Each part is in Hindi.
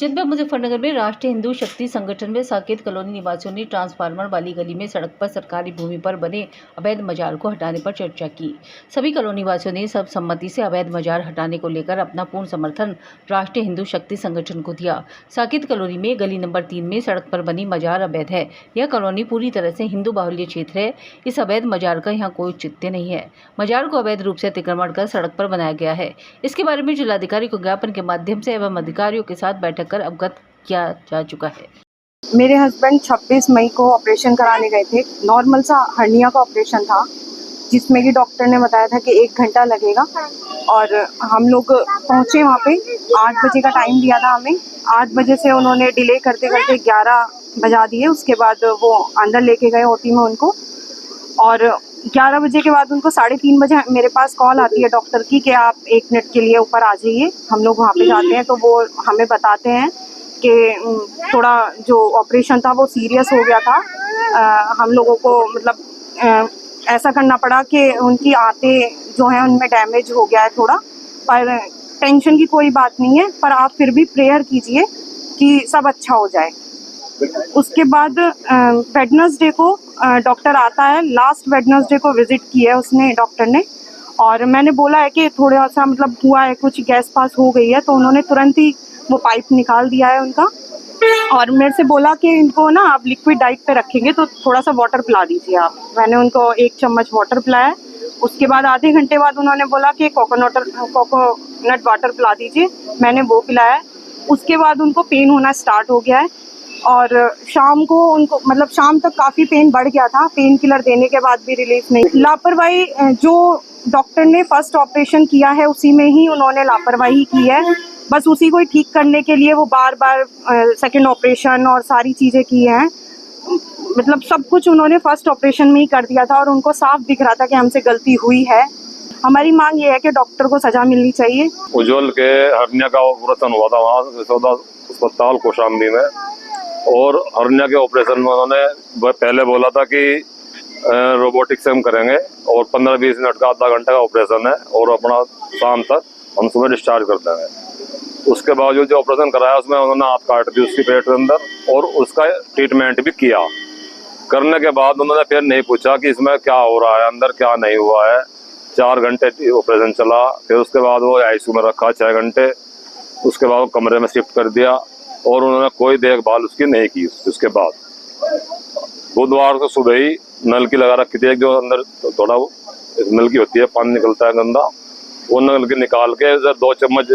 जनपद मुजफ्फरनगर में राष्ट्रीय हिंदू शक्ति संगठन में साकेत कॉलोनी निवासियों ने ट्रांसफार्मर वाली गली में सड़क पर सरकारी भूमि पर बने अवैध मजार को हटाने पर चर्चा की। सभी कॉलोनी वासियों ने सर्वसम्मति से अवैध मजार हटाने को लेकर अपना पूर्ण समर्थन राष्ट्रीय हिंदू शक्ति संगठन को दिया। साकेत कॉलोनी में गली नंबर 3 में सड़क पर बनी मजार अवैध है। यह कॉलोनी पूरी तरह से हिंदू बाहुल्य क्षेत्र है। इस अवैध मजार का यहाँ कोई औचित्य नहीं है। मजार को अवैध रूप से अतिक्रमण कर सड़क पर बनाया गया है। इसके बारे में जिलाधिकारी को ज्ञापन के माध्यम से एवं अधिकारियों के साथ बैठक कर अवगत किया जा चुका है। मेरे हस्बैंड 26 मई को ऑपरेशन कराने गए थे। नॉर्मल सा हर्निया का ऑपरेशन था, जिसमें कि डॉक्टर ने बताया था कि 1 घंटा लगेगा। और हम लोग पहुंचे वहाँ पे, 8 बजे का टाइम दिया था हमें। 8 बजे से उन्होंने डिले करते करते 11 बजा दिए। उसके बाद वो अंदर लेके गए ओटी में उनको, और 11 बजे के बाद उनको 3:30 बजे मेरे पास कॉल आती है डॉक्टर की कि आप 1 मिनट के लिए ऊपर आ जाइए। हम लोग वहाँ पे जाते हैं तो वो हमें बताते हैं कि थोड़ा जो ऑपरेशन था वो सीरियस हो गया था। हम लोगों को मतलब ऐसा करना पड़ा कि उनकी आंतें जो हैं उनमें डैमेज हो गया है थोड़ा, पर टेंशन की कोई बात नहीं है। पर आप फिर भी प्रेयर कीजिए कि सब अच्छा हो जाए। उसके बाद वेडनेसडे को डॉक्टर आता है। लास्ट वेडनेसडे को विजिट किया है उसने, डॉक्टर ने, और मैंने बोला है कि थोड़ा सा मतलब हुआ है, कुछ गैस पास हो गई है, तो उन्होंने तुरंत ही वो पाइप निकाल दिया है उनका। और मेरे से बोला कि इनको ना आप लिक्विड डाइट पे रखेंगे तो थोड़ा सा वाटर पिला दीजिए आप। मैंने उनको 1 चम्मच वाटर पिलाया। उसके बाद आधे घंटे बाद उन्होंने बोला कि कोकोनट वाटर पिला दीजिए। मैंने वो पिलाया। उसके बाद उनको पेन होना स्टार्ट हो गया है, और शाम को उनको मतलब शाम तक काफ़ी पेन बढ़ गया था। पेन किलर देने के बाद भी रिलीफ नहीं। लापरवाही, जो डॉक्टर ने फर्स्ट ऑपरेशन किया है उसी में ही उन्होंने लापरवाही की है। बस उसी को ही ठीक करने के लिए वो बार बार सेकंड ऑपरेशन और सारी चीज़ें की हैं। मतलब सब कुछ उन्होंने फर्स्ट ऑपरेशन में ही कर दिया था, और उनको साफ दिख रहा था कि हमसे गलती हुई है। हमारी मांग ये है कि डॉक्टर को सजा मिलनी चाहिए। उज्जवल के हर्निया का ऑपरेशन हुआ था वहाँ सौदा अस्पताल कौशाम्बी में, और हर्निया के ऑपरेशन में उन्होंने पहले बोला था कि रोबोटिक से हम करेंगे, और 15-20 मिनट का आधा घंटा का ऑपरेशन है, और अपना शाम तक हम सुबह डिस्चार्ज कर देंगे। उसके बावजूद जो ऑपरेशन कराया उसमें उन्होंने हाथ काट दी उसकी पेट के अंदर, और उसका ट्रीटमेंट भी किया। करने के बाद उन्होंने फिर नहीं पूछा कि इसमें क्या हो रहा है, अंदर क्या नहीं हुआ है। 4 घंटे ऑपरेशन चला। फिर उसके बाद वो आईसीयू में रखा 6 घंटे। उसके बाद वो कमरे में शिफ्ट कर दिया, और उन्होंने कोई देखभाल उसकी नहीं की। उसके बाद बुधवार को सुबह ही नलकी लगा रखी थी, जो अंदर थोड़ा नलकी होती है, पानी निकलता है गंदा, वो नलकी निकाल के 2 चम्मच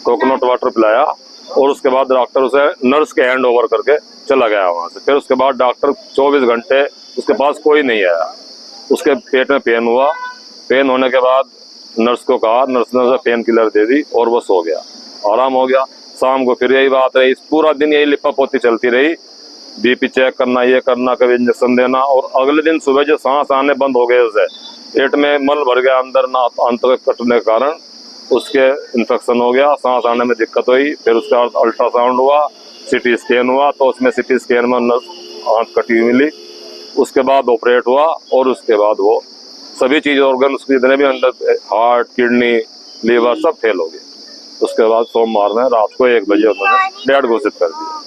कोकोनट वाटर पिलाया, और उसके बाद डॉक्टर उसे नर्स के हैंड ओवर करके चला गया वहाँ से। फिर उसके बाद डॉक्टर 24 घंटे उसके पास कोई नहीं आया। उसके पेट में पेन हुआ। पेन होने के बाद नर्स को कहा, नर्स ने उसे पेन किलर दे दी, और वो सो गया, आराम हो गया। शाम को फिर यही बात रही, पूरा दिन यही लिपा पोती चलती रही। बीपी चेक करना, ये करना, कभी इंजेक्शन देना, और अगले दिन सुबह जो सांस आने बंद हो गए, उसे पेट में मल भर गया अंदर ना, आंतों के कटने के कारण उसके इन्फेक्शन हो गया, सांस आने में दिक्कत हुई। फिर उसके बाद अल्ट्रासाउंड हुआ, सिटी स्कैन हुआ, तो उसमें सिटी स्कैन में आंत कटी हुई मिली। उसके बाद ऑपरेट हुआ, और उसके बाद वो सभी चीज ऑर्गन उसके जितने भी अंदर, हार्ट, किडनी, लीवर, सब फेल हो गए। उसके बाद सोमवार में रात को 1 बजे उन्होंने डेड घोषित कर दिया।